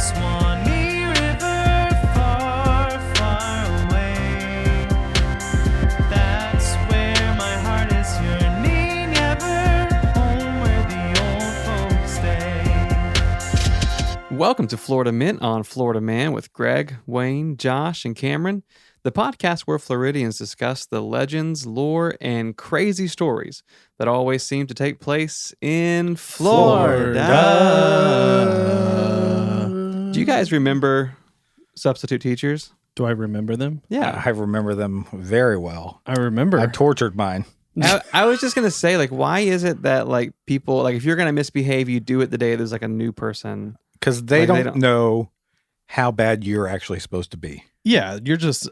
Swanee River, far, far away. That's where my heart is yearning ever, home where the old folks stay. Welcome to Florida Mint on Florida Man with Greg, Wayne, Josh, and Cameron, the podcast where Floridians discuss the legends, lore, and crazy stories that always seem to take place in Florida. Do you guys remember substitute teachers? Do I remember them? Yeah. I remember them very well. I remember. I tortured mine. I was just going to say, like, why is it that, like, people, like, if you're going to misbehave, you do it the day there's, like, a new person? Because they don't know how bad you're actually supposed to be. Yeah, you're just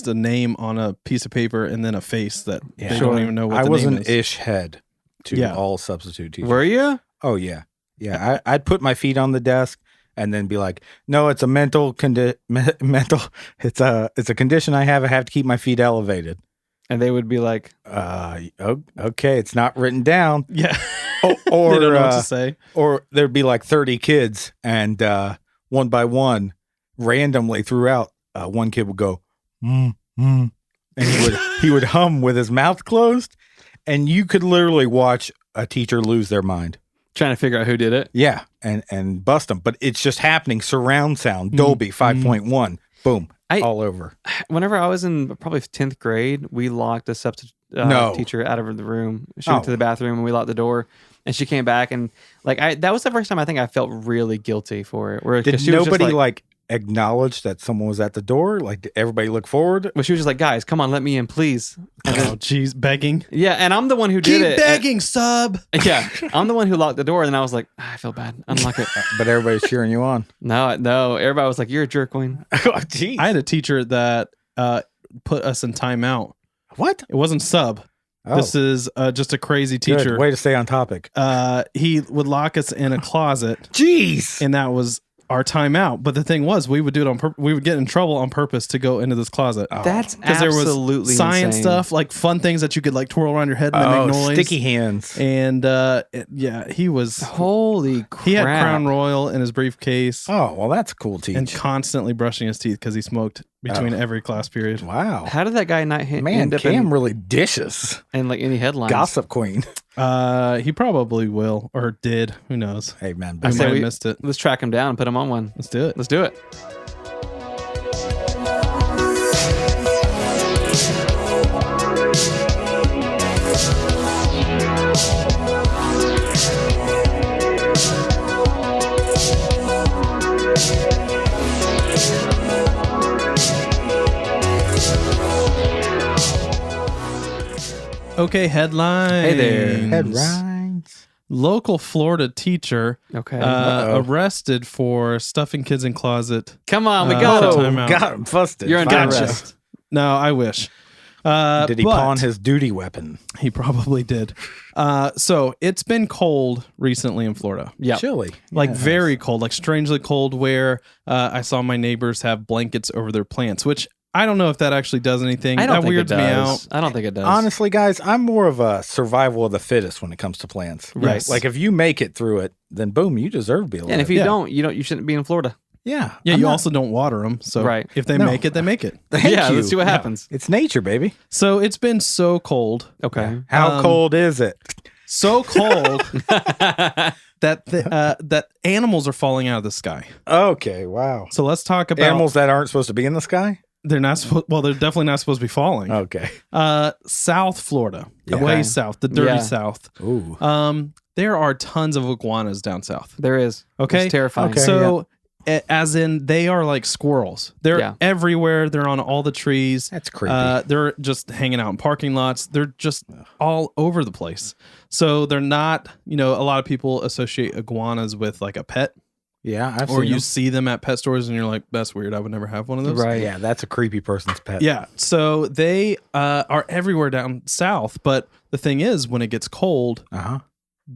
a name on a piece of paper and then a face that they don't even know what I the was name an is. ish head to all substitute teachers. Were you? Oh, yeah. Yeah, I'd put my feet on the desk and then be like, no, it's a mental, it's a condition I have. I have to keep my feet elevated. And they would be like, okay, it's not written down. Yeah. Or they don't know what to say. Or there'd be like 30 kids and one by one, randomly throughout, one kid would go, and he would hum with his mouth closed, and you could literally watch a teacher lose their mind. trying to figure out who did it. Yeah, and bust them. But it's just happening. Surround sound, Dolby 5.1, boom, all over. Whenever I was in probably 10th grade, we locked a substitute teacher out of the room. She went to the bathroom and we locked the door. And she came back and that was the first time I think I felt really guilty for it. Did nobody acknowledge that someone was at the door? Like, did everybody look forward? Well, she was just like, guys, come on, let me in, please. Oh, jeez, begging. Yeah, and I'm the one who did it. Keep begging, sub. Yeah, I'm the one who locked the door, and I was like, I feel bad. Unlock it. But everybody's cheering you on. No, everybody was like, you're a jerk, Wayne. Oh, jeez. I had a teacher that put us in timeout. What? It wasn't sub. Oh. This is just a crazy teacher. Good. Way to stay on topic. He would lock us in a closet. Jeez. And that was our timeout. But the thing was, we would do it on purpose. We would get in trouble on purpose to go into this closet. Oh. That's because there was absolutely science insane stuff, like fun things that you could like twirl around your head and then make noise. Sticky hands. And he was holy crap. He had Crown Royal in his briefcase. Oh, well, that's a cool teach. And constantly brushing his teeth because he smoked between every class period. Wow. How did that guy not end up Cam really dishes and like any headlines? Gossip queen. He probably will or did. Who knows? Hey man, I might have missed it. Let's track him down and put him on one. Let's do it. Let's do it. Okay, headlines. Hey there. Headlines. Local Florida teacher arrested for stuffing kids in closet. Come on, we got him. Got him busted. You're under arrest. No, I wish. Did he pawn his duty weapon? He probably did. So it's been cold recently in Florida. Yeah, chilly, like very cold, like strangely cold. Where I saw my neighbors have blankets over their plants, which I don't know if that actually does anything. I don't that think weirds it me does. out. I don't think it does. Honestly, guys, I'm more of a survival of the fittest when it comes to plants. Right. Like if you make it through it, then boom, you deserve to be alive. And if you don't, you shouldn't be in Florida. Yeah. Yeah, you also don't water them. So if they make it, they make it. Let's see what happens. It's nature, baby. So it's been so cold. Okay. How cold is it? So cold that animals are falling out of the sky. Okay, wow. So let's talk about animals that aren't supposed to be in the sky? They're not supposed. Well, they're definitely not supposed to be falling. Okay. South Florida, way south, the dirty South. Ooh. There are tons of iguanas down south. There is. Okay. It's terrifying. Okay. So, as in, they are like squirrels. They're everywhere. They're on all the trees. That's creepy. They're just hanging out in parking lots. They're just all over the place. So they're not. A lot of people associate iguanas with like a pet. Yeah, I've or seen you them. see them at pet stores and you're like, that's weird. I would never have one of those. Right. Yeah, that's a creepy person's pet. Yeah. So they are everywhere down south. But the thing is, when it gets cold,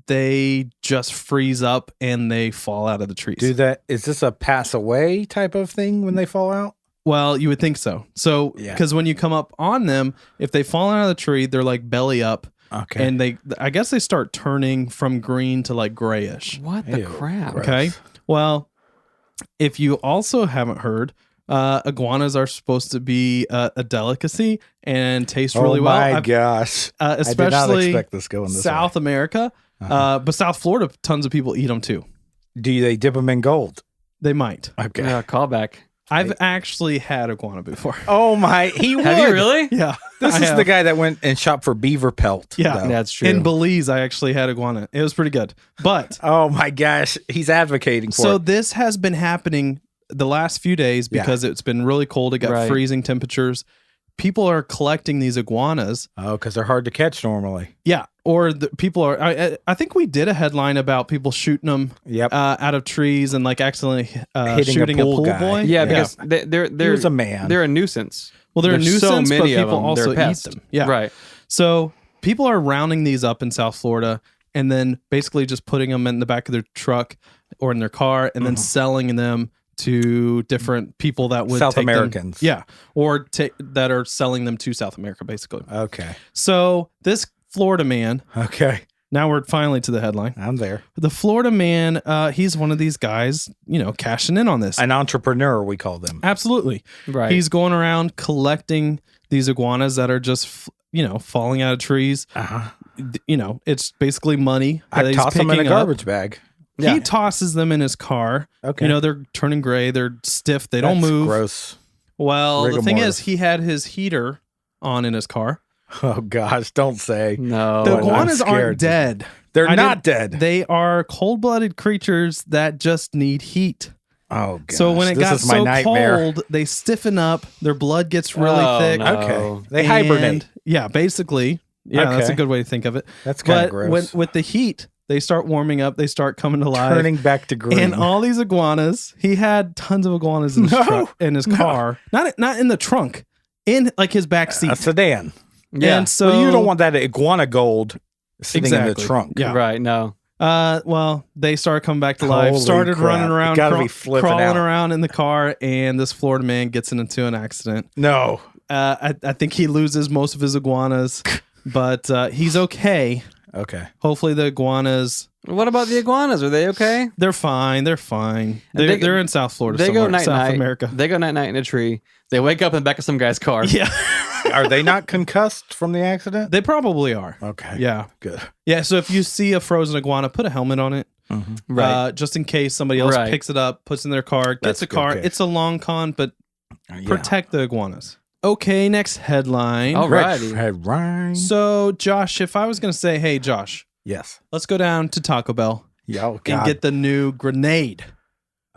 they just freeze up and they fall out of the trees. Is this a pass away type of thing when they fall out? Well, you would think so. So, because when you come up on them, if they fall out of the tree, they're like belly up. Okay. And I guess they start turning from green to like grayish. What the crap? Okay. Well, If you also haven't heard, iguanas are supposed to be a delicacy and taste really well. Oh my gosh. I did not Especially expect this going this South way. America, but South Florida, tons of people eat them too. Do they dip them in gold? They might. Okay. Callback. I've actually had iguana before. Oh my, he would. Have you really? Yeah. This I is have. the guy that went and shopped for beaver pelt. Yeah. though. That's true. In Belize, I actually had iguana. It was pretty good. But Oh my gosh, he's advocating for so it. this has been happening the last few days because it's been really cold. It got Right. freezing temperatures. People are collecting these iguanas. Oh, because they're hard to catch normally. Yeah. Or people are, I think we did a headline about people shooting them Yep. out of trees and like accidentally Hitting shooting a a pool pool guy. boy. yeah, because they're he was a man. they're a nuisance. Well, they're a There's so nuisance, but many of people them. also They're eat pests. them. Yeah. Right. So people are rounding these up in South Florida and then basically just putting them in the back of their truck or in their car and then selling them to different people that would South take them- Americans. yeah, or that are selling them to South America, basically. Okay. So this Florida man. Okay. Now we're finally to the headline. I'm there. The Florida man, he's one of these guys, cashing in on this. An entrepreneur, we call them. Absolutely. Right. He's going around collecting these iguanas that are just, falling out of trees. Uh-huh. It's basically money. that I he's toss them in a picking up. garbage bag. Yeah. He tosses them in his car. Okay. They're turning gray. They're stiff. They don't That's move. Gross. Well, Rigor the thing mortis. is, he had his heater on in his car. Oh gosh, don't say. no. The I'm iguanas aren't scared. dead. They're I not didn't- dead. They are cold-blooded creatures that just need heat. Oh gosh. So when it this got is my so nightmare. cold, they stiffen up. Their blood gets really Oh, thick. no. Okay. They and- hibernate. Yeah, basically. Yeah, that's a Okay. good way to think of it. That's kind of But gross. with the heat, they start warming up. They start coming to life. Turning back to green. And all these iguanas, he had tons of iguanas in his No, truck, in his car. Not in the trunk, in like his back seat. a sedan. Yeah. And so So you don't want that iguana gold sitting in the Exactly. trunk. Yeah. Right. No. Well, they started coming back to life, Holy started crap. running around, It gotta be flipping crawling out. around in the car, and this Florida man gets into an accident. No. I think he loses most of his iguanas, but he's okay. Okay. Hopefully the iguanas, What about the iguanas? Are they okay? they're fine. They're fine. They're in South Florida They go somewhere, night South night. America. They go night night in a tree. They wake up in the back of some guy's car. Yeah, Are they not concussed from the accident? they probably are. Okay. Yeah. Good. Yeah, so if you see a frozen iguana, put a helmet on it. Right. Just in case somebody else Right. picks it up, puts it in their car, That's gets a a good car. pick. It's a long con, but Yeah. protect the iguanas. Okay, next headline. All right. Red Rhine. So, Josh, if I was going to say, hey, Josh, Yes. let's go down to Taco Bell Yeah. Oh, and God. get the new grenade.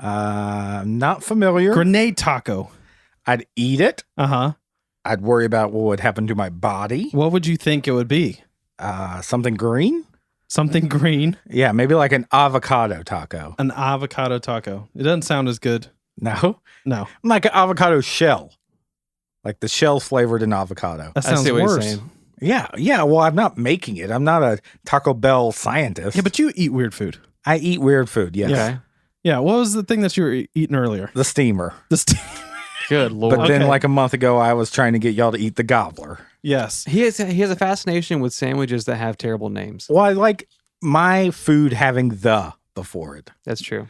Not familiar. Grenade taco. I'd eat it. Uh-huh. I'd worry about what would happen to my body. What would you think it would be? Something green? Something green, Yeah, maybe like an avocado taco. an avocado taco. It doesn't sound as good. No? No, Like an avocado shell. Like the shell flavored in avocado. that I sounds see what you're worse. saying. Yeah. Yeah. Well, I'm not making it. I'm not a Taco Bell scientist. Yeah, but you eat weird food. I eat weird food. Yes. Okay. Yeah, what was the thing that you were eating earlier? The steamer. The Good lord. But then, Okay. like a month ago, I was trying to get y'all to eat the gobbler. Yes. he has a fascination with sandwiches that have terrible names. Well, I like my food having the before it. That's true.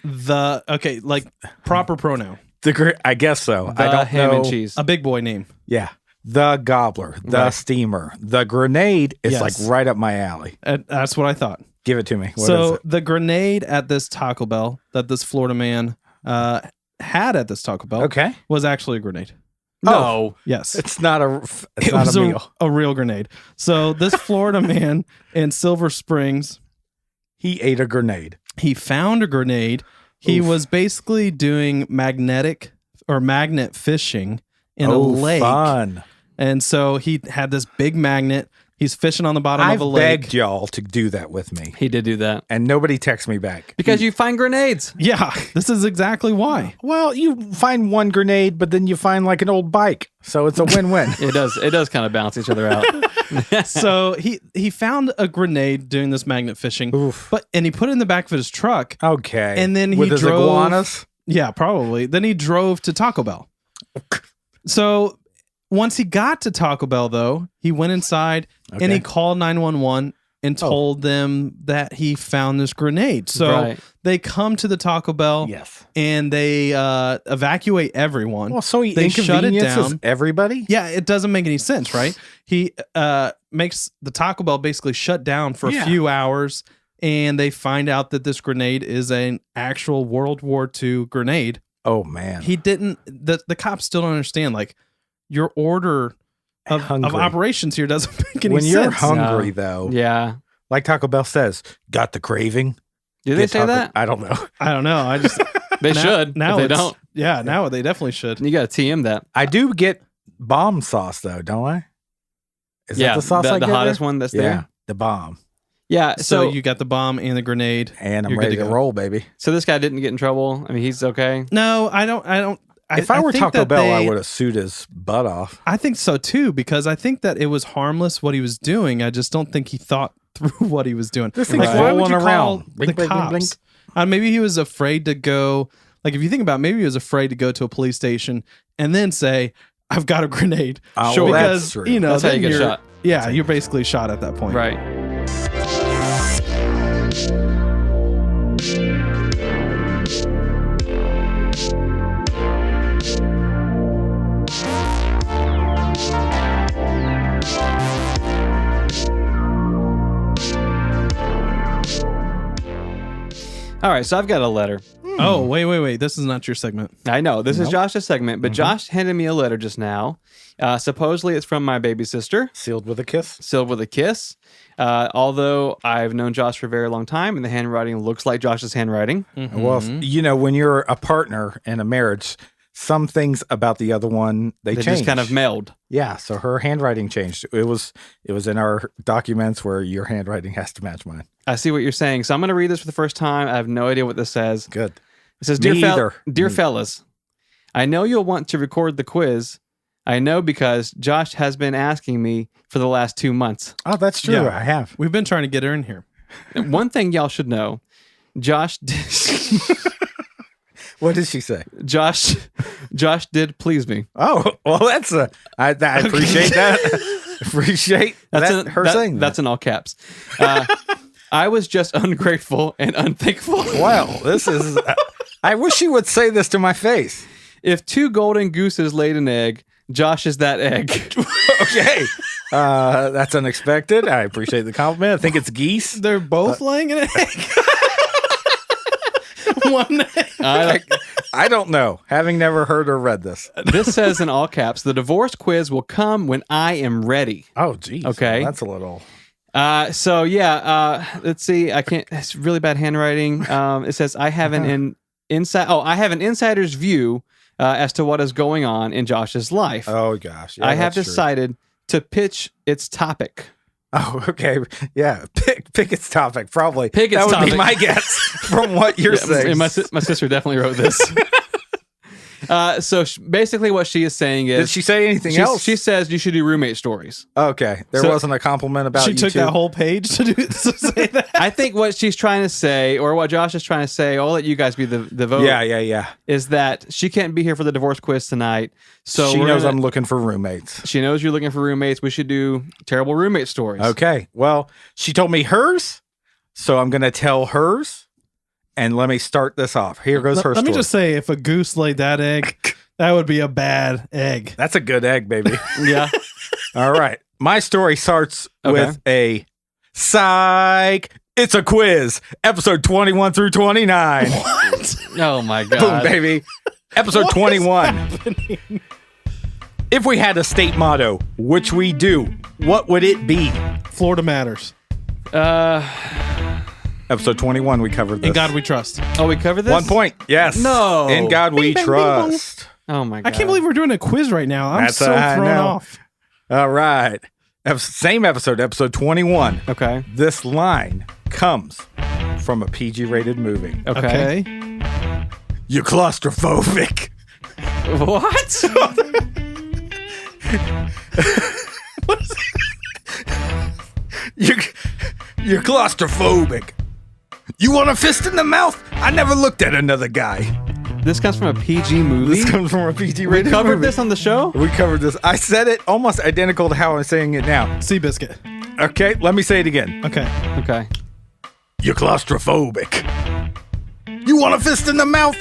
Okay, like proper pronoun. I guess so. The I don't ham know. and cheese. A big boy name. Yeah. The gobbler, the Right. steamer, the grenade is Yes. like right up my alley. That's what I thought. Give it to me. What is So it? the grenade at this Taco Bell that this Florida man had at this Taco Bell Okay. was actually a grenade. No. Yes. It's not a It not was a meal. a real grenade. So this Florida man in Silver Springs, He ate a grenade. he found a grenade. He Oof. was basically doing magnet fishing in a lake. Fun. And so he had this big magnet. He's fishing on the bottom I've of a lake. begged y'all to do that with me, He did do that. and nobody texts me back. Because you find grenades. Yeah, this is exactly why. Well, you find one grenade, but then you find like an old bike, so it's a win-win. It does kind of balance each other out. So he found a grenade doing this magnet fishing, Oof. and he put it in the back of his truck. Okay. And then he with his drove- iguanas. Yeah, probably. Then he drove to Taco Bell. So once he got to Taco Bell, though, he went inside and he Okay. called 911 and told them that he found this grenade. So Right. they come to the Taco Bell Yes. and they evacuate everyone. Well, so he They shut it inconveniences down. everybody? Yeah, it doesn't make any sense, right? He makes the Taco Bell basically shut down for Yeah. a few hours, and they find out that this grenade is an actual World War II grenade. Oh, man. He didn't. The cops still don't understand. Like, your order of Hungry. operations here doesn't make any When sense. you're hungry, No. though, Yeah. like Taco Bell says, got the craving? Do they Get say Taco- that? I don't know. I don't know. I just They now- should. Now if they it's- don't. Yeah, now they definitely should. You got to TM that. I do get bomb sauce, though, don't I? Is yeah, that the sauce I the get hottest there? one that's Yeah, there. the bomb. Yeah. So So, you got the bomb and the grenade. And I'm You're good ready to to go. roll, baby. so this guy didn't get in trouble. I mean, he's okay. No, I don't. If I were think Taco that Bell, I they- would have sued his butt off. I think so too, because I think that it was harmless what he was doing. I just don't think he thought through what he was doing. This thing's Like, why would rolling you call around. the Blink, blink, blink, cops? blink. Maybe he was afraid to go. Like, if you think about it, maybe he was afraid to go to a police station and then say, "I've got a grenade." Oh, Sure. well, Because that's true. you know That's how then you get you're- shot. Yeah, you're basically shot at that point. Right. All right, so I've got a letter. Oh, wait. This is not your segment. I know this is Nope. Josh's segment, but Josh handed me a letter just now. Supposedly, it's from my baby sister, Sealed with a kiss. sealed with a kiss. Although I've known Josh for a very long time, and the handwriting looks like Josh's handwriting. Well, Mhm. you know, when you're a partner in a marriage, some things about the other one they They change. just kind of meld. Yeah, so her handwriting changed. It was in our documents where your handwriting has to match mine. I see what you're saying. So I'm going to read this for the first time. I have no idea what this says. Good. It says, Me "Dear, either. dear Me. fellas, I know you'll want to record the quiz. I know because Josh has been asking me for the last 2 months. Oh, that's true. Yeah. I have. We've been trying to get her in here. And one thing y'all should know, Josh What did she say? Josh did please me. Oh, well, that's I appreciate that. Appreciate her saying that. That's in all caps. I was just ungrateful and unthankful. Well, this is. I wish she would say this to my face. If 2 golden gooses laid an egg, Josh is that egg." Okay, that's unexpected. I appreciate the compliment. I think it's geese. They're both laying an egg. One egg. I don't know, having never heard or read this. This says in all caps, "The divorce quiz will come when I am ready." Oh, geez. Okay. Well, that's a little. So yeah, let's see. I can't. It's really bad handwriting. It says I have an insider's view as to what is going on in Josh's life. Oh gosh. Yeah, I have that's true. decided to pitch its topic. Oh, okay. Yeah. Pick its topic. Probably. Pick its that would topic. be my guess from what you're Yeah, saying. and my sister definitely wrote this. So basically, what she is saying is, Did she say anything she, else? she says you should do roommate stories. Okay. There So- wasn't a compliment about She you took two. that whole page to say that. I think what she's trying to say, or what Josh is trying to say, I'll let you guys be the vote. Yeah. Is that she can't be here for the divorce quiz tonight. So she we're knows gonna- I'm looking for roommates. She knows you're looking for roommates. We should do terrible roommate stories. Okay. Well, she told me hers, so I'm going to tell hers. And let me start this off. Here goes her Let me story. just say, if a goose laid that egg, that would be a bad egg. That's a good egg, baby. Yeah. All right. My story starts Okay. with a psych. It's a quiz. Episode 21 through 29. Oh my Boom, god. baby. Episode What is 21. happening? If we had a state motto, which we do, what would it be? Florida matters. Episode 21, we covered this. In God we trust. Oh, we covered this? 1 point. Yes. No. In God we Bing, bang, bing, trust. Oh my god. I can't believe we're doing a quiz right now. I'm That's so I thrown know. off. All right. Same episode, episode 21. Okay. This line comes from a PG rated movie. Okay. You're claustrophobic. What? You're claustrophobic. You want a fist in the mouth? I never looked at another guy. This comes from a PG movie. This comes from a PG We rated covered movie. this on the show? We covered this. I said it almost identical to how I'm saying it now. Seabiscuit. Okay, let me say it again. Okay. Okay. You're claustrophobic. You want a fist in the mouth?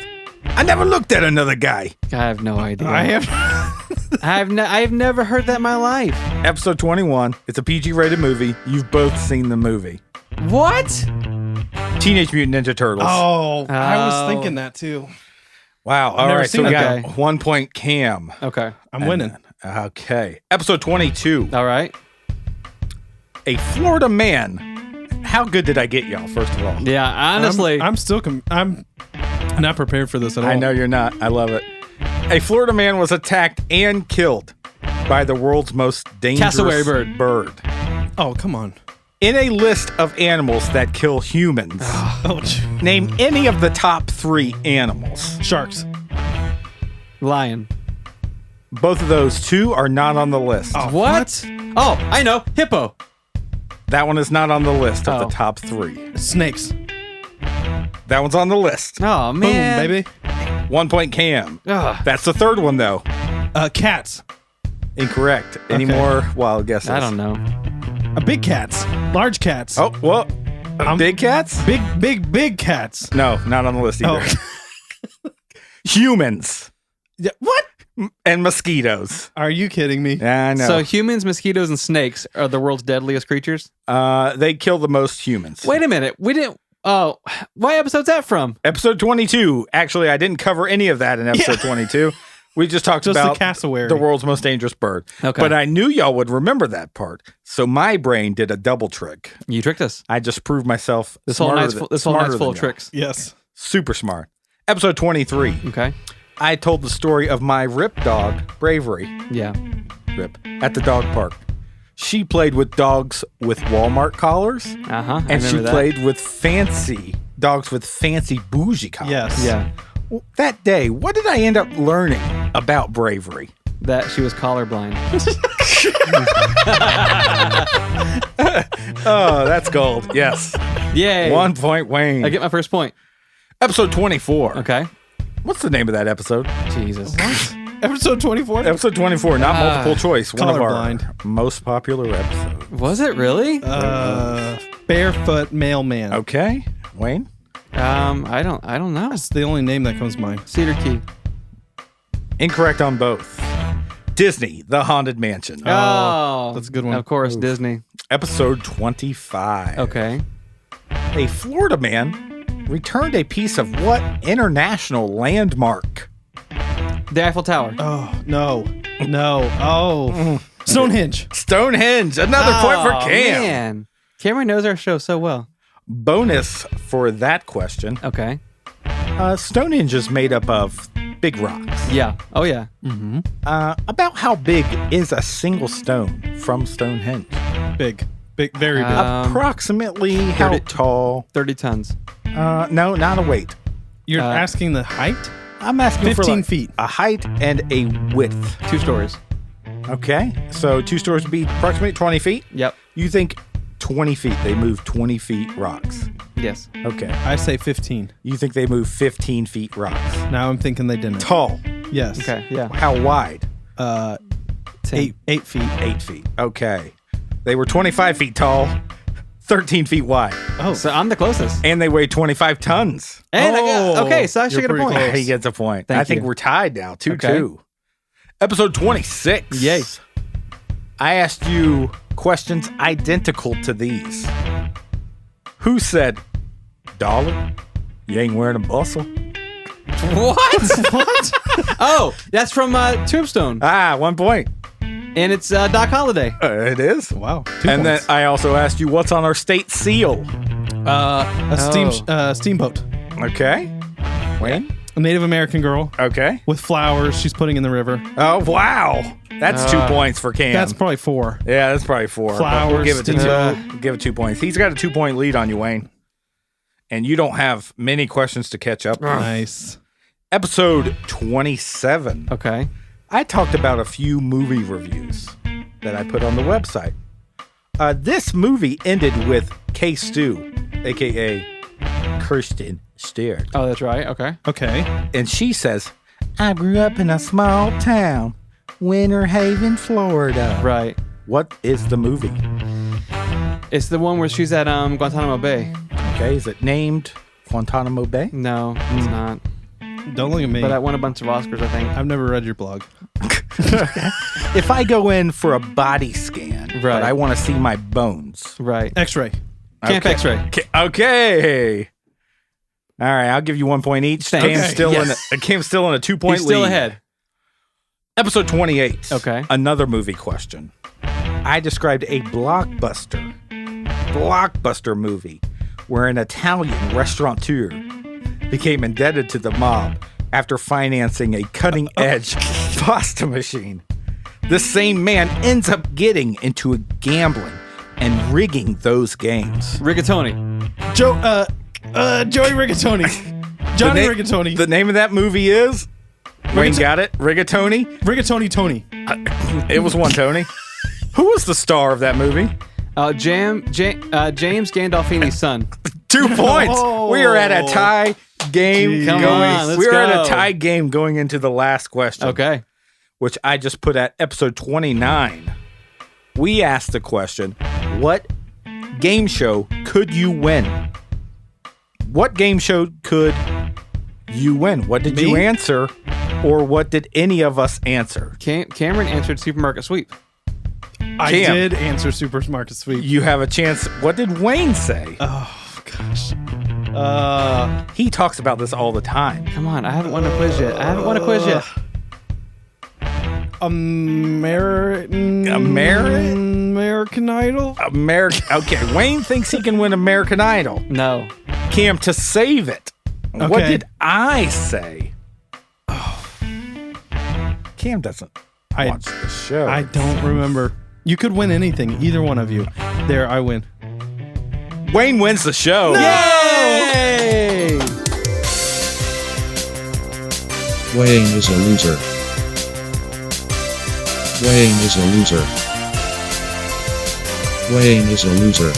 I never looked at another guy. I have no idea. I have. I've never heard that in my life. Episode 21. It's a PG rated movie. You've both seen the movie. What? Teenage Mutant Ninja Turtles. Oh, I Oh. was thinking that too. Wow. All never right. So seen we it. got Okay. 1 point Cam. Okay. I'm winning. Okay. Episode 22. All right. A Florida man. How good did I get y'all, first of all? Yeah, honestly. I'm still. I'm not prepared for this at all. I know you're not. I love it. A Florida man was attacked and killed by the world's most dangerous Cassowary bird. Oh, come on. In a list of animals that kill humans, Oh, name any of the top 3 animals. sharks. Lion. Both of those 2 are not on the list. What? Oh, I know. Hippo. That one is not on the list of Oh. the top 3. Snakes. That one's on the list. Oh, Boom, man. baby. 1 point Cam. Ugh. That's the third one, though. Cats. Incorrect. Any more wild guesses? I don't know. Big cats. Large cats. Oh, well, big cats? Big cats. No, not on the list either. Oh. Humans Yeah, what? and mosquitoes. Are you kidding me? Yeah, I know. So humans, mosquitoes, and snakes are the world's deadliest creatures? They kill the most humans. Wait a minute. We didn't... Oh, what episode's that from? Episode 22. Actually, I didn't cover any of that in episode 22. We just talked Just about the cassowary. the world's most dangerous bird. Okay. But I knew y'all would remember that part. So my brain did a double trick. You tricked us. I just proved myself This whole night's full smarter of than y'all. tricks. Yes. Super smart. Episode 23. Okay. I told the story of my Rip dog, Bravery, Yeah. Rip, at the dog park. She played with dogs with Walmart collars, Uh-huh. and she played with dogs with fancy bougie collars. Yes. Yeah. That day, what did I end up learning about Bravery? That she was colorblind. Oh, that's gold. Yes. Yay. 1 point, Wayne. I get my first point. Episode 24. Okay. What's the name of that episode? Jesus. Episode 24. Episode 24, not multiple choice. One of our Colorblind. most popular episodes. Was it really? Barefoot mailman. Okay. Wayne? I don't know. That's the only name that comes to mind. Cedar Key. Incorrect on both. Disney, The Haunted Mansion. Oh, that's a good one. Of course, Disney. Episode 25. Okay. A Florida man returned a piece of what international landmark? The Eiffel Tower. Oh, no. No. Oh. Stonehenge. Stonehenge. Another point for Oh, Cam. Man. Cameron knows our show so well. Bonus for that question. Okay. Stonehenge is made up of big rocks. Yeah. Oh, yeah. About how big is a single stone from Stonehenge? Big. Big. Very big. Approximately how 30 tall? 30 tons. No, not a weight. You're asking the height? I'm asking for 15 like feet. a height and a width. 2 stories. Okay, so 2 stories would be approximately 20 feet. Yep. You think 20 feet? They move 20 feet rocks. Yes. Okay. I say 15. You think they move 15 feet rocks? Now I'm thinking they didn't. Tall. Yes. Okay. Yeah. How wide? 10. 8 feet. 8 feet. Okay. They were 25 feet tall, 13 feet wide, Oh. So I'm the closest. and they weighed 25 tons. And Oh, okay, so I should you're get a pretty point. close. He gets a point. Thank I think you. we're tied now, 2-2. Okay. Episode 26. Yay. I asked you questions identical to these. Who said, "Dollar, you ain't wearing a bustle"? What? What? Oh, that's from Tombstone. 1 point. And it's Doc Holliday. It is. Wow. 2 And then points. I also asked you, what's on our state seal? A steamboat. Okay. Wayne? A Native American girl Okay. with flowers she's putting in the river. Oh, wow. That's 2 points for Cam. That's probably 4. Yeah, that's probably 4. but Flowers, We'll give it to steamboat. two. Give it 2 points. He's got a 2-point lead on you, Wayne. And you don't have many questions to catch up. Nice. Episode 27. Okay. I talked about a few movie reviews that I put on the website. This movie ended with K. Stu, a.k.a. Kirsten Stewart. Oh, that's right. Okay. Okay. And she says, I grew up in a small town, Winter Haven, Florida. Right. What is the movie? It's the one where she's at Guantanamo Bay. Okay, is it named Guantanamo Bay? No, it's not. Don't look at me. But I won a bunch of Oscars, I think. I've never read your blog. If I go in for a body scan, Right. but I want to see my bones. Right. X-ray. Camp Okay. X-ray. Okay. All right, I'll give you 1 point each. Thanks. Cam's still Yes. Cam's still in a 2-point He's lead. still ahead. Episode 28. Okay. Another movie question. I described a blockbuster movie where an Italian restaurateur became indebted to the mob after financing a cutting-edge pasta machine. The same man ends up getting into a gambling and rigging those games. Rigatoni. Joey Rigatoni. Johnny The na- Rigatoni. The name of that movie is... Wayne got it? Rigatoni? Rigatoni Tony. It was one, Tony. Who was the star of that movie? James Gandolfini's son. 2 points. Oh. We are at a tie game. Come on, let's we are at go. a tie game going into the last question. Okay. Which I just put at episode 29. We asked the question, what game show could you win? What game show could you win? What did you Me? answer? Or what did any of us answer? Cameron answered Supermarket Sweep. I Cam. did answer Supermarket Sweep. You have a chance. What did Wayne say? Oh, gosh. He talks about this all the time. Come on, I haven't won a quiz yet. American Idol? Okay, Wayne thinks he can win American Idol. No. Cam, to save it, what Okay. did I say? Cam doesn't I- watch the show. I don't remember. You could win anything, either one of you. There, I win. Wayne wins the show. Yay! Wayne is a loser. Wayne is a loser. Wayne is a loser.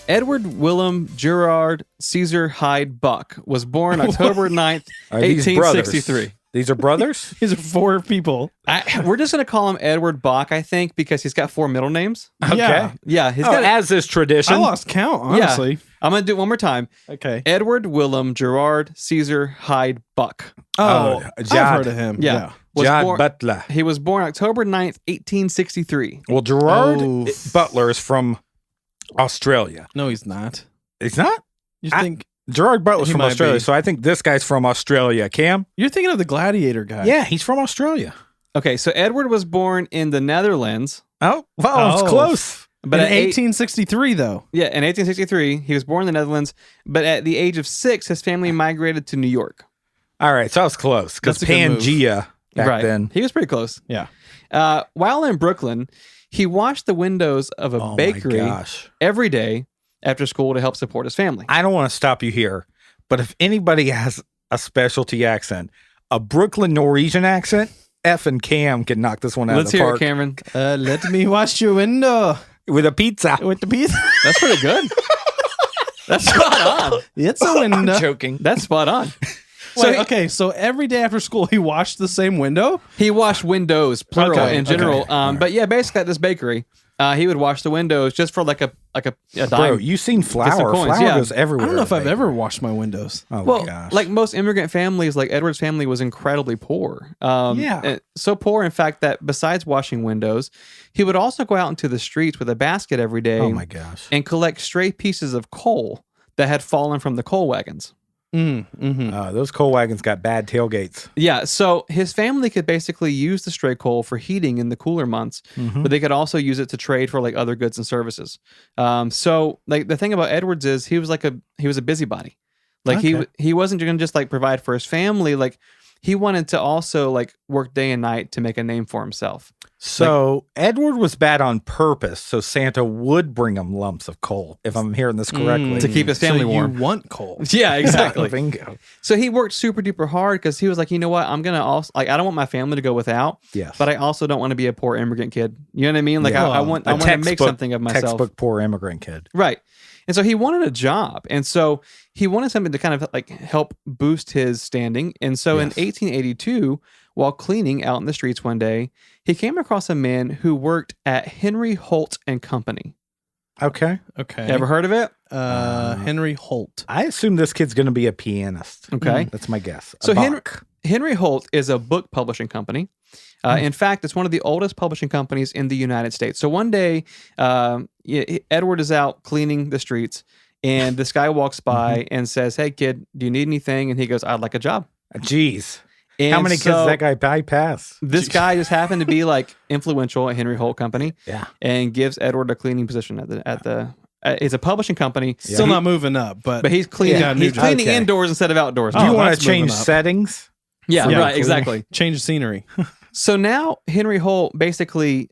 Edward Willem Gerard Caesar Hyde Buck was born October 9th, Are these brothers? 1863. These are brothers? These are 4 people. We're just going to call him Edward Bach, I think, because he's got 4 middle names. Okay. Yeah. Yeah, he's Oh, got as is tradition. I lost count, honestly. I'm going to do it one more time. Okay. Edward Willem Gerard Caesar Hyde Buck. Oh, Oh, I've Jod. heard of him. Yeah. John Butler. He was born October 9th, 1863. Well, Gerard Oh. Butler is from Australia. No, he's not. He's not? You I- think Gerard Butler's He from might Australia, be. so I think this guy's from Australia. Cam? you're thinking of the Gladiator guy? Yeah, he's from Australia. Okay, so Edward was born in the Netherlands, Oh, well, it's Oh. close. but in at 1863, though. in 1863, he was born in the Netherlands, but at the age of 6, his family migrated to New York. All right, so I was close because That's a good move. Pangea back then. He was pretty close. Yeah. While in Brooklyn, he washed the windows of a Oh bakery my gosh. every day after school to help support his family. I don't want to stop you here, but if anybody has a specialty accent, a Brooklyn Norwegian accent, F and Cam can knock this one out Let's of the hear park it, Cameron. Let me wash your window with a pizza. with the pizza. That's pretty good. That's spot on. It's a window. I'm joking. That's spot on. Wait, he- okay, so every day after school, he washed the same window? He washed windows, plural, Okay, in general. okay. But yeah, basically at this bakery, he would wash the windows just for like a Bro, dime. you seen flour? coins, Flour yeah. goes everywhere. I don't know if in I've the ever washed my windows. bakery. Oh, Well, gosh. like most immigrant families, like Edward's family was incredibly poor. Yeah. So poor, in fact, that besides washing windows, he would also go out into the streets with a basket every day oh my gosh. and collect stray pieces of coal that had fallen from the coal wagons. Those coal wagons got bad tailgates. Yeah, so his family could basically use the stray coal for heating in the cooler months, but they could also use it to trade for like other goods and services. So like the thing about Edwards is he was a busybody. Like Okay. he wasn't going to just like provide for his family. Like he wanted to also like work day and night to make a name for himself. So Edward was bad on purpose, so Santa would bring him lumps of coal, if I'm hearing this correctly. To keep his family so warm. You want coal. Yeah, exactly. Bingo. So he worked super duper hard because he was like, you know what? I'm going to also, like, I don't want my family to go without, Yes. but I also don't want to be a poor immigrant kid. You know what I mean? Like, Yeah. I want A to make textbook- something of myself. Textbook poor immigrant kid. Right. And so he wanted a job. And so he wanted something to kind of like help boost his standing. And so in Yes. 1882, while cleaning out in the streets one day, he came across a man who worked at Henry Holt and Company. Okay. Okay. Ever heard of it? Henry Holt. I assume this kid's going to be a pianist. Okay. That's my guess. So Bach. Henry Holt is a book publishing company. In fact, it's one of the oldest publishing companies in the United States. So one day, Edward is out cleaning the streets, and this guy walks by and says, "Hey, kid, do you need anything?" And he goes, "I'd like a job." Jeez. And How many kids so does that guy bypass? This guy just happened to be like influential at Henry Holt Company, Yeah. and gives Edward a cleaning position at the. It's a publishing company, Still not moving up, but but he's cleaning. Yeah, he's new cleaning Okay. indoors instead of outdoors. Do you Oh, want that's to change moving up. settings? yeah, Yeah, right, cleaning. exactly. change the scenery. So now Henry Holt basically,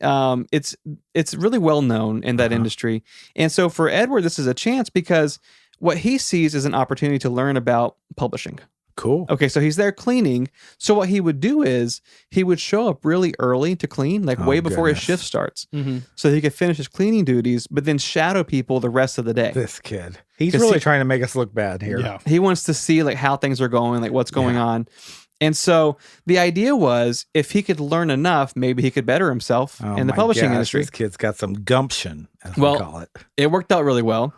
it's really well known in that industry, and so for Edward, this is a chance because what he sees is an opportunity to learn about publishing. Cool. Okay, so he's there cleaning. So what he would do is he would show up really early to clean, like way before his goodness. shift starts, Mm-hmm. so he could finish his cleaning duties, but then shadow people the rest of the day. This kid. He's 'Cause really he- trying to make us look bad here. Yeah. He wants to see like how things are going, like what's going on. And so the idea was if he could learn enough, maybe he could better himself Oh in the my publishing gosh, industry. This kid's got some gumption, as Well, we call it. It worked out really well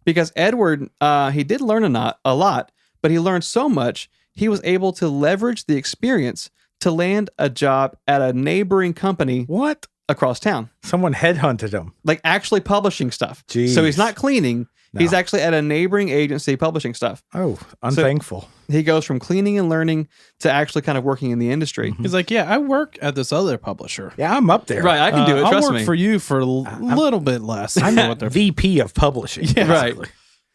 because Edward, he did learn a lot, but he learned so much, he was able to leverage the experience to land a job at a neighboring company What? across town, Someone headhunted him. like actually publishing stuff. So he's Jeez. not cleaning. He's No. actually at a neighboring agency publishing stuff. Oh, unthankful. He goes from cleaning and learning to actually kind of working in the industry. He's like, yeah, I work at this other publisher. Yeah, I'm up there. Right, I can do it. I'll Trust work me. for you for a little bit less. I'm than what they're VP of publishing. Yeah. Right.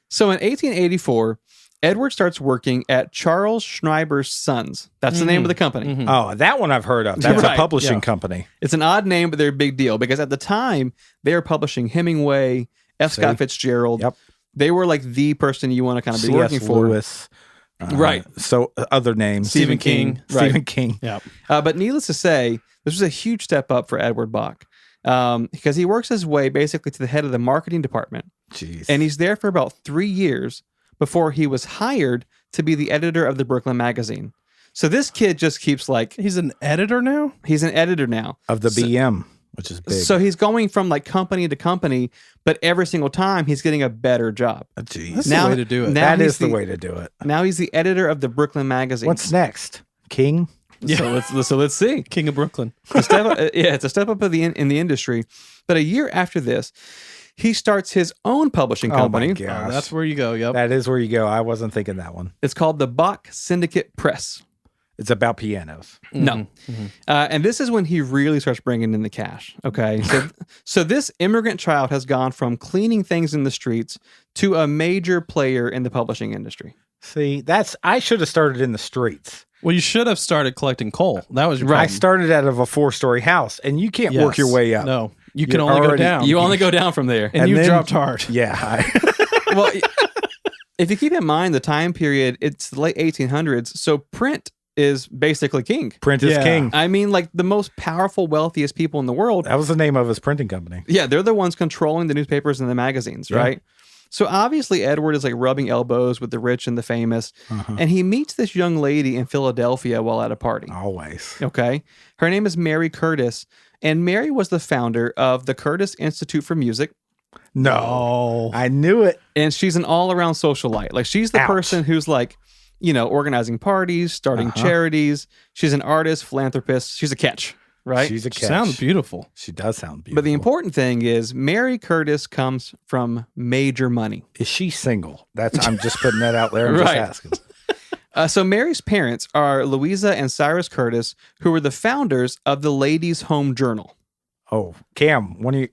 So in 1884, Edward starts working at Charles Schreiber's Sons. That's the name of the company. Mhm. Oh, that one I've heard of. That's Right, a publishing yeah. company. It's an odd name, but they're a big deal because at the time they were publishing Hemingway, F. Scott See? Fitzgerald. Yep. They were like the person you want to kind of be C.S. working for. Lewis. Right. So other names. Stephen King. Right. Stephen King. Yeah. But needless to say, this was a huge step up for Edward Bok because he works his way basically to the head of the marketing department. Jeez. And he's there for about 3 years before he was hired to be the editor of the Brooklyn Magazine. So this kid just keeps like, He's an editor now? he's an editor now. of the BM, which is big. So he's going from like company to company, but every single time he's getting a better job. Jeez. That's Now- the way to do it. now- That he's is the the- way to do it. Now he's the editor of the Brooklyn Magazine. What's next? King? So let's see. King of Brooklyn. A step up, it's a step up of in the industry. But a year after this, he starts his own publishing company. Oh my gosh. That's where you go. Yep. That is where you go. I wasn't thinking that one. It's called the Bok Syndicate Press. It's about pianos. No. And this is when he really starts bringing in the cash. Okay. So this immigrant child has gone from cleaning things in the streets to a major player in the publishing industry. See, I should have started in the streets. Well, you should have started collecting coal. That was your I problem. started out of a 4-story house, and you can't work your Yes. way up. No, you can You're only go already- down. You only go down from there. and and you then- dropped hard. Yeah. Well, if you keep in mind the time period, it's the late 1800s. So print is basically king. Print is Yeah. king. I mean, like the most powerful, wealthiest people in the world. That was the name of his printing company. Yeah, they're the ones controlling the newspapers and the magazines, Yeah. right? So obviously, Edward is like rubbing elbows with the rich and the famous, and he meets this young lady in Philadelphia while at a party. Always. Okay, her name is Mary Curtis, and Mary was the founder of the Curtis Institute for Music, No. Oh, I knew it. and she's an all-around socialite. Like she's the Ouch. person who's like, you know, organizing parties, starting charities. She's an artist, philanthropist. She's a catch, right? She's a catch. sounds beautiful. She does sound beautiful. But the important thing is Mary Curtis comes from major money. Is she single? I'm just putting that out there and Right. just asking. So Mary's parents are Louisa and Cyrus Curtis, who were the founders of the Ladies' Home Journal. Oh, Cam, when you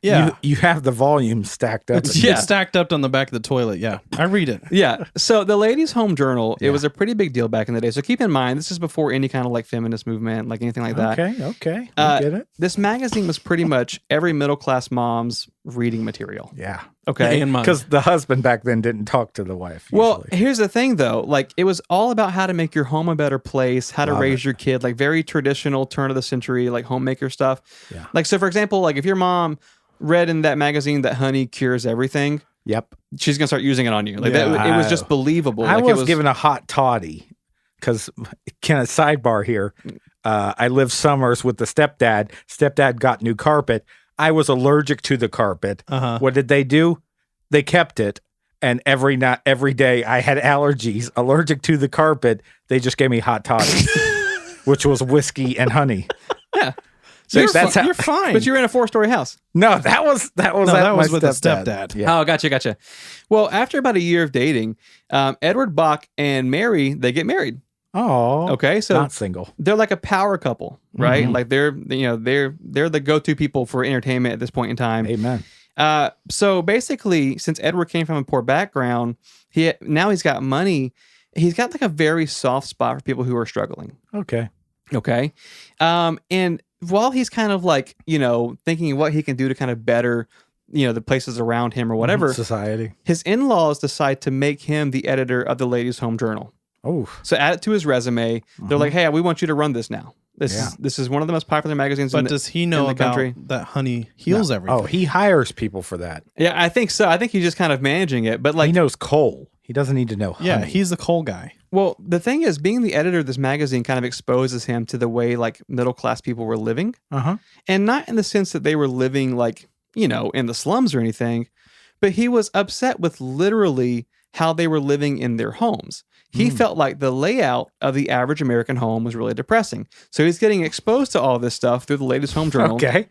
Yeah. You have the volume stacked up. It's stacked up on the back of the toilet. Yeah. I read it. Yeah. So the Ladies' Home Journal, it was a pretty big deal back in the day. So keep in mind, this is before any kind of like feminist movement, like anything like that. Okay. I get it. This magazine was pretty much every middle class mom's reading material. Yeah. Okay. And mine. Because the husband back then didn't talk to the wife. Well, usually. here's the thing though. Like it was all about how to make your home a better place, how to raise your kid, like very traditional turn of the century, like homemaker stuff. Yeah. Like, so for example, like if your mom read in that magazine that honey cures everything, Yep. she's going to start using it on you. Like Yeah. that, it was just believable. I Like was, it was given a hot toddy because, can a sidebar here? I lived summers with the stepdad. Stepdad got new carpet. I was allergic to the carpet. Uh-huh. What did they do? They kept it. And every day I had allergies, allergic to the carpet. They just gave me hot toddy, which was whiskey and honey. Yeah. So You're, that's how, you're fine. But you're in a 4-story house. no, that was that my was with a stepdad. Yeah. Oh, gotcha. Well, after about a year of dating, Edward Bok and Mary, they get married. Oh, Okay, so not single. they're like a power couple, right? Mhm. Like they're the go-to people for entertainment at this point in time. Amen. So basically, since Edward came from a poor background, he's got money. He's got like a very soft spot for people who are struggling. Okay. Okay. And while he's kind of like, thinking what he can do to kind of better, the places around him or whatever, Society. his in-laws decide to make him the editor of the Ladies' Home Journal. Oh, So add it to his resume. They're like, hey, we want you to run this now. This is one of the most popular magazines But in the, does he know the about country. that honey heals everything? oh, he hires people for that. Yeah, I think so. I think he's just kind of managing it. But like, He knows coal. He doesn't need to know. yeah, honey. he's the coal guy. well, the thing is, being the editor of this magazine kind of exposes him to the way like middle-class people were living. Uh-huh. And not in the sense that they were living like, in the slums or anything, but he was upset with literally how they were living in their homes. He felt like the layout of the average American home was really depressing. So he's getting exposed to all this stuff through the Latest Home Journal. Okay.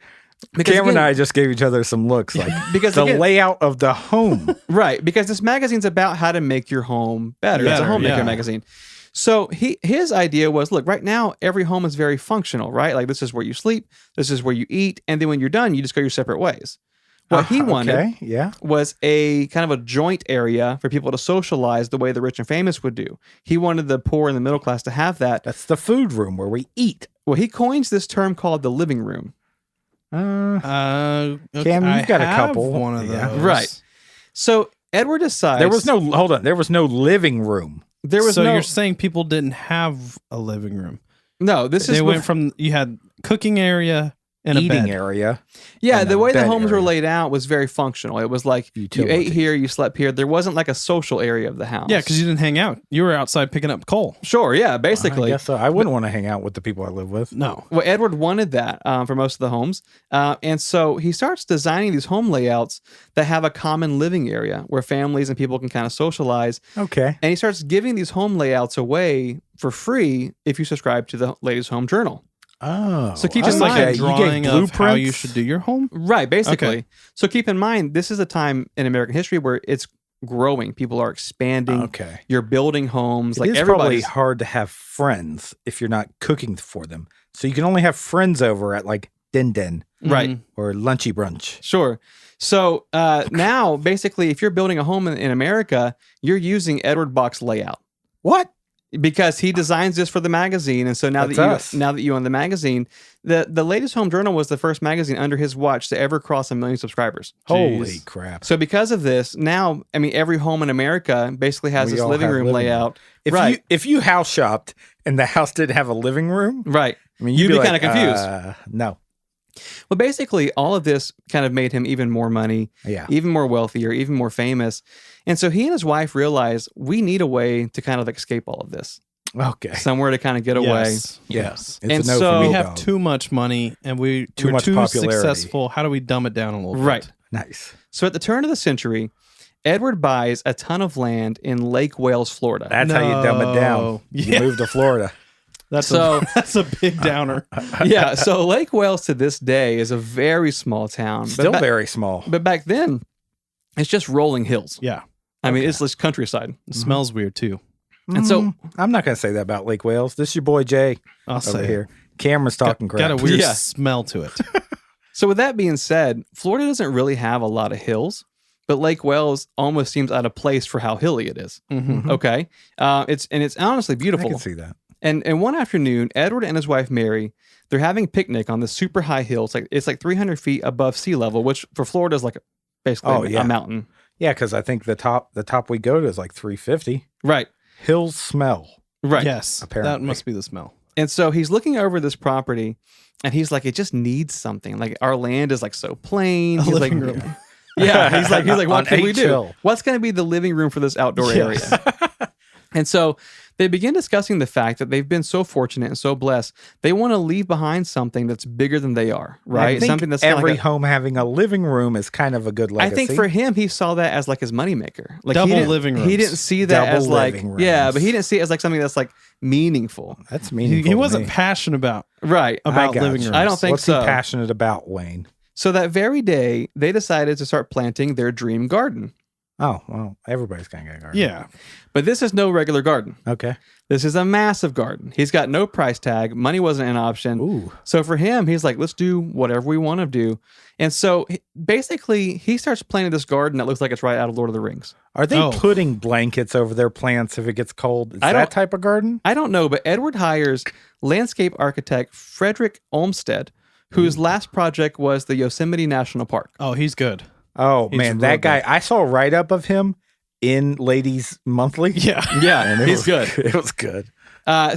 Because Cameron and again- I just gave each other some looks like Because the again- layout of the home. Right, because this magazine's about how to make your home better. It's a Better, homemaker yeah. magazine. So his idea was, look, right now every home is very functional, right? Like this is where you sleep, this is where you eat, and then when you're done, you just go your separate ways. What he wanted Okay. Yeah. was a kind of a joint area for people to socialize the way the rich and famous would do. He wanted the poor and the middle class to have that. That's the food room where we eat. Well, he coins this term called the living room. Okay, Cam, you've I got a have couple. one of those. Yeah. Right. So Edward decides There was no living room. there was so no you're saying people didn't have a living room? no. This is They went with- from you had cooking area and a Eating bed. area. yeah. and The a way the bed homes were area. laid out was very functional. It was like you Utility. ate here, you slept here. There wasn't like a social area of the house. Yeah, because you didn't hang out. You were outside picking up coal. sure, yeah, I basically. guess so. I wouldn't want to hang out with the people I live with. No. Well, Edward wanted that for most of the homes. And so he starts designing these home latouts that have a common living area where families and people can kind of socialize. Okay. And he starts giving these home layouts away for free if you subscribe to the Ladies' Home Journal. Oh. So keep Just in like mind, a you drawing gave of how you blueprints? should do your home. Right, basically. Okay. So keep in mind, this is a time in American history where it's growing. People are expanding. Okay. You're building homes. It Like is probably everybody's hard to have friends if you're not cooking for them. So you can only have friends over at like Din Din right. Mhm. or Lunchy Brunch. Sure. So now, basically, if you're building a home in America, you're using Edward Bok's layout What? because he designs this for the magazine. And so now That's us. now that you own the magazine, the Latest Home Journal was the first magazine under his watch to ever cross 1 million subscribers. Holy crap. So because of this, now every home in America basically has We this all living have room living layout. If right. if you house shopped and the house didn't have a living room, Right. I mean, You'd be like, kinda confused. No. Well, basically, all of this kind of made him even more money, Yeah. even more wealthier, even more famous. And so he and his wife realized we need a way to kind of escape all of this, Okay. somewhere to kind of get away. Yes. Yes. And It's a no so- for me, We have dog. too much money and we're Too much too popularity. successful. How do we dumb it down a little bit? Right. Nice. So at the turn of the century, Edward buys a ton of land in Lake Wales, Florida. That's how you dumb it down. No. You Yeah. move to Florida. That's So- that's a big downer. Yeah. So Lake Wales to this day is a very small town. Still but very small. But back then, it's just rolling hills. Yeah. I mean, it's just countryside. It smells weird too. And so I'm not going to say that about Lake Wales. This is your boy Jay I'll over say here. Cameron's talking crap. Got a weird Yeah. smell to it. So with that being said, Florida doesn't really have a lot of hills, but Lake Wales almost seems out of place for how hilly it is. Mhm. Okay, it's honestly I beautiful. can see that. And one afternoon, Edward and his wife Mary, they're having a picnic on this super high hill. It's like 300 feet above sea level, which for Florida is like basically a mountain. Yeah, because I think the top we go to is like 350. Right. Hills smell. Right. Yes, Apparently. that must be the smell. And so he's looking over this property, and he's like, it just needs something. Like our land is like so plain. He's living like, room. yeah. He's like, On what can we do? HL. What's going to be the living room for this outdoor Yes. area? And so they begin discussing the fact that they've been so fortunate and so blessed. They want to leave behind something that's bigger than they are, right? I think Something that's kinda every like home having a living room is kind of a good I legacy. think for him, he saw that as like his moneymaker. Like Double he didn't- living He rooms. didn't see that Double as like, living yeah, rooms. but he didn't see it as like something that's like meaningful. That's He, meaningful. he to wasn't me. passionate about Right. about got living you. rooms. I don't think What's so. he passionate about, Wayne? So that very day, they decided to start planting their dream garden. Oh, well, everybody's gonna get a garden. Yeah, But this is no regular garden. Okay. This is a massive garden. He's got no price tag. Money wasn't an option. Ooh. So for him, he's like, let's do whatever we want to do. And so basically, he starts planting this garden that looks like it's right out of Lord of the Rings. Are they Oh. putting blankets over their plants if it gets cold? Is I that don't- type of garden? I don't know, but Edward hires landscape architect Frederick Olmsted, whose last project was the Yosemite National Park. oh, he's good. Oh He's man, real that guy! good. I saw a write up of him in Ladies Monthly. Yeah, Yeah, and it he's was good. It was good.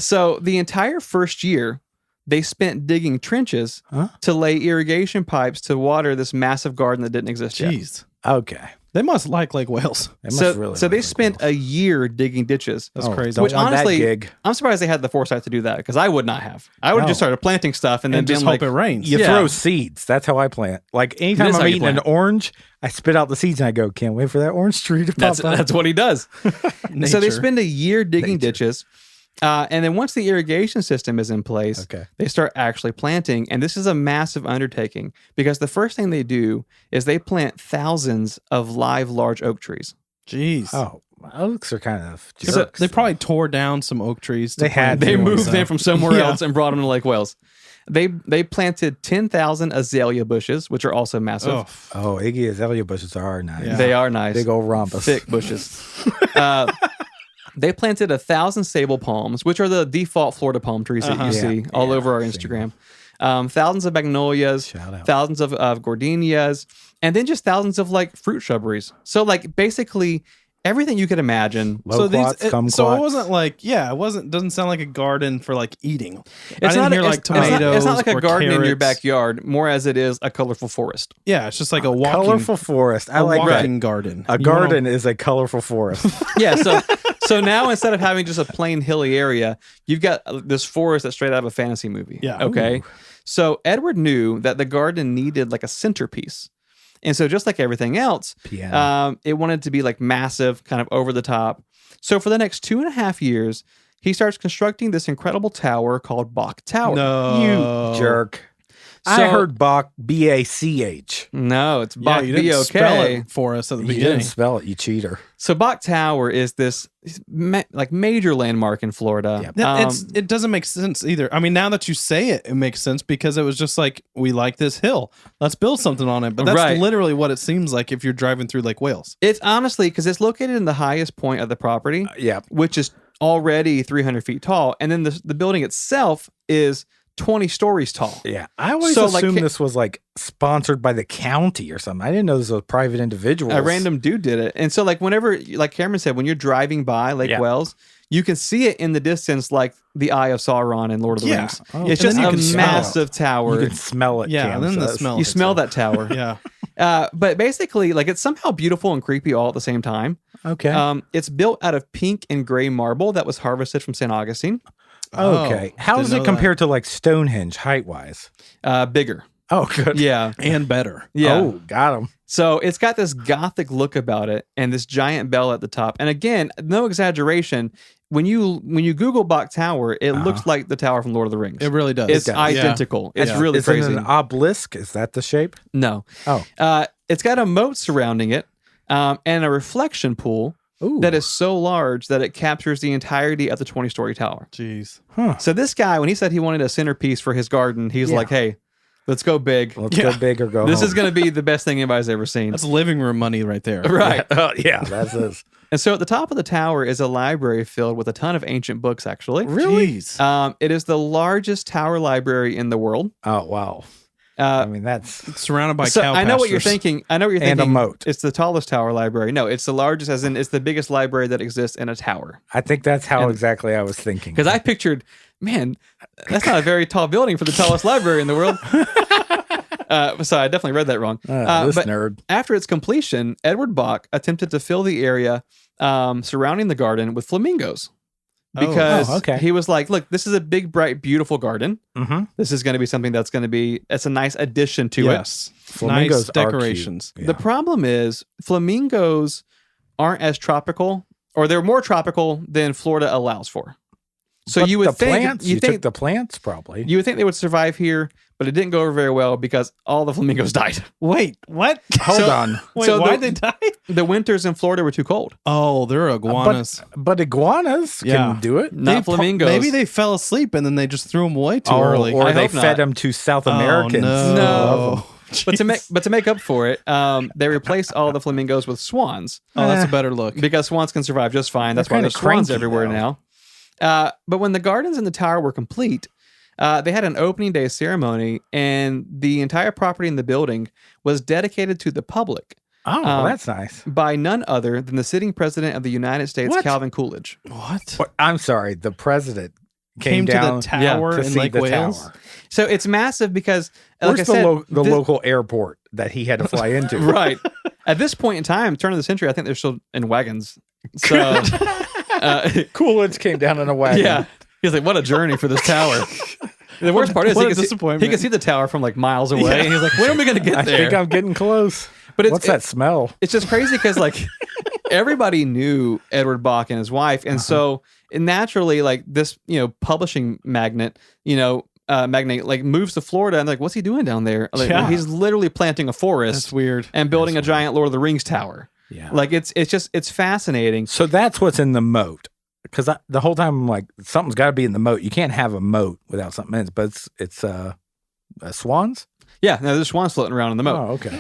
So the entire first year, they spent digging trenches Huh? to lay irrigation pipes to water this massive garden that didn't exist yet. jeez, Okay, they must like Lake Wales. They must So, really so they like spent those. a year digging ditches. That's Oh, crazy. Don't Which want honestly- that gig. I'm surprised they had the foresight to do that because I would not have. I would have just No. started planting stuff and then and just been hope like, it rains. You Yeah. throw seeds. That's how I plant. Like anytime is how I'm you eating an plant. orange, I spit out the seeds and I go, "Can't wait for that orange tree to pop up." that's what he does. So they Nature. spend a year digging Nature. ditches. And then once the irrigation system is in place, Okay. they start actually planting. And this is a massive undertaking because the first thing they do is they plant thousands of live large oak trees. Jeez. Oh, oaks are kind of So jerks. they probably tore down some oak trees. To They had plant to. They new ones, moved so. them from somewhere Yeah. else and brought them to Lake Wales. They planted 10,000 azalea bushes, which are also massive. Oh, Oh, Iggy Azalea bushes are nice. Yeah. They are nice. Big old rhombus. Thick bushes. They planted 1,000 sable palms, which are the default Florida palm trees that you Uh-huh. see all Yeah, over our seen Instagram. Thousands of magnolias, Shout out. thousands of gardenias, and then just thousands of like fruit shrubberies. So like basically everything you could imagine. Loquats, so it kumquats. wasn't like doesn't sound like a garden for like eating. I It's didn't not, hear it's, like it's not- tomatoes. it's not like a or garden in your carrots. backyard, more as it is a colorful forest. Yeah, it's just like a walking, colorful forest. I a like that. walking garden. A You garden is a colorful forest. Yeah, so now instead of having just a plain hilly area, you've got this forest that's straight out of a fantasy movie. Yeah. Okay. So Edward knew that the garden needed like a centerpiece. And so just like everything else, Piano. it wanted to be like massive, kind of over the top. So for the next 2.5 years, he starts constructing this incredible tower called Bok Tower. No, You jerk. I So- heard Bach, B-A-C-H. No, it's Yeah, Bok you didn't B-O-K. spell it for us at the You beginning. didn't spell it, you cheater. So Bok Tower is this like major landmark in Florida. Yep. Yeah, it doesn't make sense either. I mean, now that you say it, it makes sense because it was just like, we like this hill. Let's build something on it. But that's Right. literally what it seems like if you're driving through Lake Wales. It's honestly because it's located in the highest point of the property, Yeah. which is already 300 feet tall. And then the building itself is 20 stories tall. Yeah. I always So, like, assumed ca- this was like sponsored by the county or something. I didn't know this was private individuals. A random dude did it. And so like whenever, like Cameron said, when you're driving by Lake Yeah. Wells, you can see it in the distance like the Eye of Sauron in Lord of the Yeah. Rings. Oh, It's and just then you a can smell it. massive tower. You can smell it. Yeah, Cam and then the says. smell. You smell that tower. Yeah. But basically, like it's somehow beautiful and creepy all at the same time. Okay. It's built out of pink and gray marble that was harvested from St. Augustine. Okay. How didn't does know it that. compare to like Stonehenge height wise? Bigger. Oh, good. Yeah. And better. Yeah. Oh, got him. So it's got this gothic look about it and this giant bell at the top. And again, no exaggeration. When you Google Bok Tower, it looks like the tower from Lord of the Rings. It really does. It's Yeah. identical. It's Yeah. really Is it crazy. an obelisk? Is that the shape? No. Oh. It's got a moat surrounding it and a reflection pool Ooh. that is so large that it captures the entirety of the 20-story tower. Jeez. So this guy, when he said he wanted a centerpiece for his garden, he's Yeah. like, hey, Let's go big. Let's go big or go This home. is going to be the best thing anybody's ever seen. That's living room money right there. Right. Yeah, that's this. And so at the top of the tower is a library filled with a ton of ancient books, actually. Jeez. It is the largest tower library in the world. Oh, wow. I mean, that's Surrounded by So cow I know what you're pastures. thinking. I know what you're And a thinking. moat. It's the tallest tower library. No, it's the largest, as in it's the biggest library that exists in a tower. I think that's how And- exactly I was thinking. Because I pictured, man, that's not a very tall building for the tallest library in the world. So I definitely read that wrong. This but nerd. after its completion, Edward Bok attempted to fill the area surrounding the garden with flamingos. Because Oh, okay. he was like, look, this is a big, bright, beautiful garden. Mm-hmm. This is going to be something that's going to be, it's a nice addition to it. Yes. Flamingos Nice are decorations. cute. The problem is flamingos aren't as tropical, or they're more tropical than Florida allows for. So But you would the think plants, you you think took the plants probably. you would think they would survive here, but it didn't go over very well because all the flamingos died. Wait, what? Hold so- on. Wait, So why'd the- they die? The winters in Florida were too cold. Oh, they're iguanas. But iguanas Yeah. can do it. Not They flamingos. Maybe they fell asleep and then they just threw them away too early. Or I they hope fed not. them to South Oh, Americans. no. No. But to Jeez. make up for it, they replaced all the flamingos with swans Oh, that's a better look. because swans can survive just fine. That's They're why kinda there's swans cranky, everywhere though. now. But when the gardens in the tower were complete, they had an opening day ceremony, and the entire property in the building was dedicated to the public Oh, that's nice. by none other than the sitting president of the United States, What? Calvin Coolidge. What? I'm sorry. The president Came to down the tower to in see Lake the Wales? tower. So it's massive because, like Where's I said, the this- local airport that he had to fly into? right at this point in time, turn of the century, I think they're still in wagons. So, Coolidge came down in a wagon. yeah, he's like, what a journey for this tower. The worst part is What he a can, disappointment. he can see the tower from like miles away. And he's like, when are we going to get I there? think I'm getting close. But it's- What's that smell? It's just crazy because like everybody knew Edward Bok and his wife, and so naturally, like this, publishing magnate, magnate like moves to Florida, and like, what's he doing down there? Like, Yeah. he's literally planting a forest That's weird. and building a giant Lord of the Rings tower. Yeah. Like it's fascinating. So that's what's in the moat. Because the whole time I'm like, something's got to be in the moat. You can't have a moat without something in it. But it's swans. Yeah, no, there's swans floating around in the moat. Oh, okay.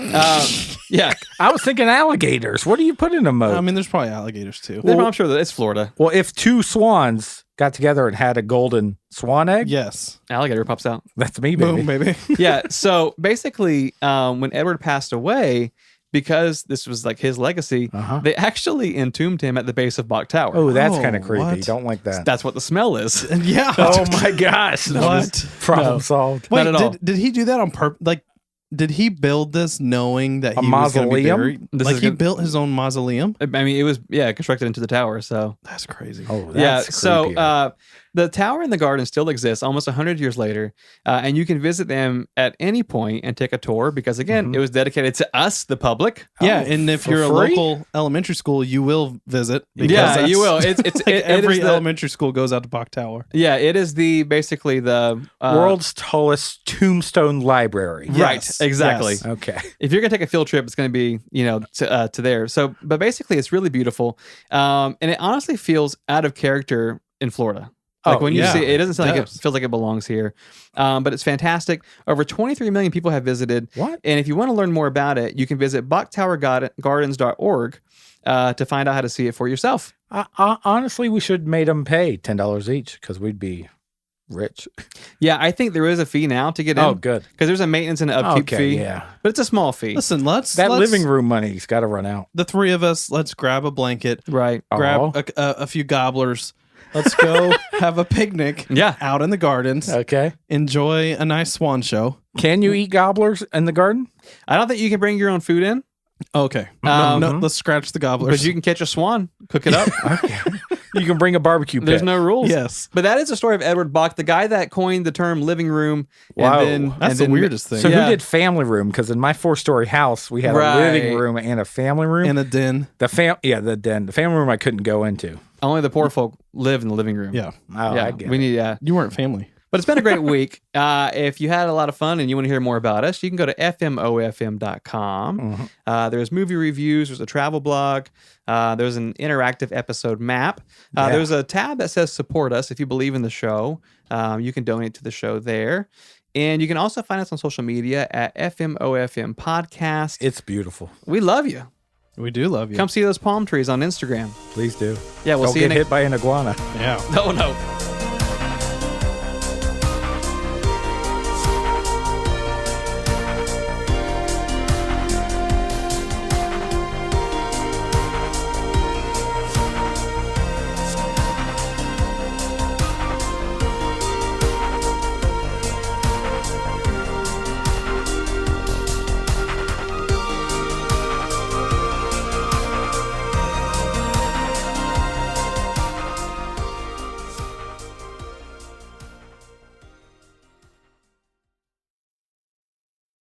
Yeah, I was thinking alligators. What do you put in a moat? I mean, there's probably alligators too. I'm sure that it's Florida. well, if two swans got together and had a golden swan egg, Yes. Alligator pops out. that's me, baby. Boom, baby. Yeah. So basically, when Edward passed away, because this was like his legacy, Uh-huh. they actually entombed him at the base of Bok Tower. Oh, that's Oh, kind of creepy. what? Don't like that. That's what the smell is. And yeah. Oh my gosh! What? Problem No. solved. Wait, Not at all. did he do that on purpose? Like, did he build this knowing that A he was going to be mausoleum? buried? This Like is he gonna- built his own mausoleum? I mean, it was constructed into the tower. So That's crazy. Oh, yeah. that's So creepier. the tower and the garden still exists almost 100 years later, and you can visit them at any point and take a tour because again, it was dedicated to us, the public. Yeah, Oh, and if for you're a free? local elementary school, you will visit. because Yeah, that's- you will. It's like it every is the, elementary school goes out to Bok Tower. yeah. It is the basically the World's tallest tombstone library. right. Yes, Exactly. yes. Okay. If you're gonna take a field trip, it's gonna be to there. So, but basically, it's really beautiful, and it honestly feels out of character in Florida. Like Oh, when you yeah, see it, doesn't sound it like it does. feels like it belongs here. But it's fantastic. Over 23 million people have visited. What? And if you want to learn more about it, you can visit boktowergardens.org to find out how to see it for yourself. Honestly, we should made them pay $10 each because we'd be rich. Yeah, I think there is a fee now to get in. Oh, good. Because there's a maintenance and an upkeep Okay, fee. yeah. But it's a small fee. Listen, let's That living room money's got to run out. the three of us, let's grab a blanket, Right. grab a few gobblers. Let's go have a picnic Yeah. out in the gardens. Okay. Enjoy a nice swan show. Can you eat gobblers in the garden? I don't think you can bring your own food in, Okay. Um, no, let's scratch the gobblers. but you can catch a swan, cook it up. You can bring a barbecue pit. There's no rules. Yes. But that is the story of Edward Bok, the guy that coined the term living room. Wow. And then, That's and the then- weirdest thing. So Yeah. who did family room? Because in my 4-story house, we had Right. a living room and a family room. In a den. the den. The family room I couldn't go into. Only the poor folk live in the living room. Yeah. Oh, Yeah. I get We it. need, yeah. You weren't family. But it's been a great week. If you had a lot of fun and you want to hear more about us, you can go to fmofm.com. Mm-hmm. There's movie reviews. There's a travel blog. There's an interactive episode map. Yeah. There's a tab that says support us. If you believe in the show, you can donate to the show there. And you can also find us on social media at FMOFM Podcast. It's beautiful. We love you. We do love you. Come see those palm trees on Instagram. Please do. Yeah, we'll Don't see you get hit by an iguana. Yeah. No, no.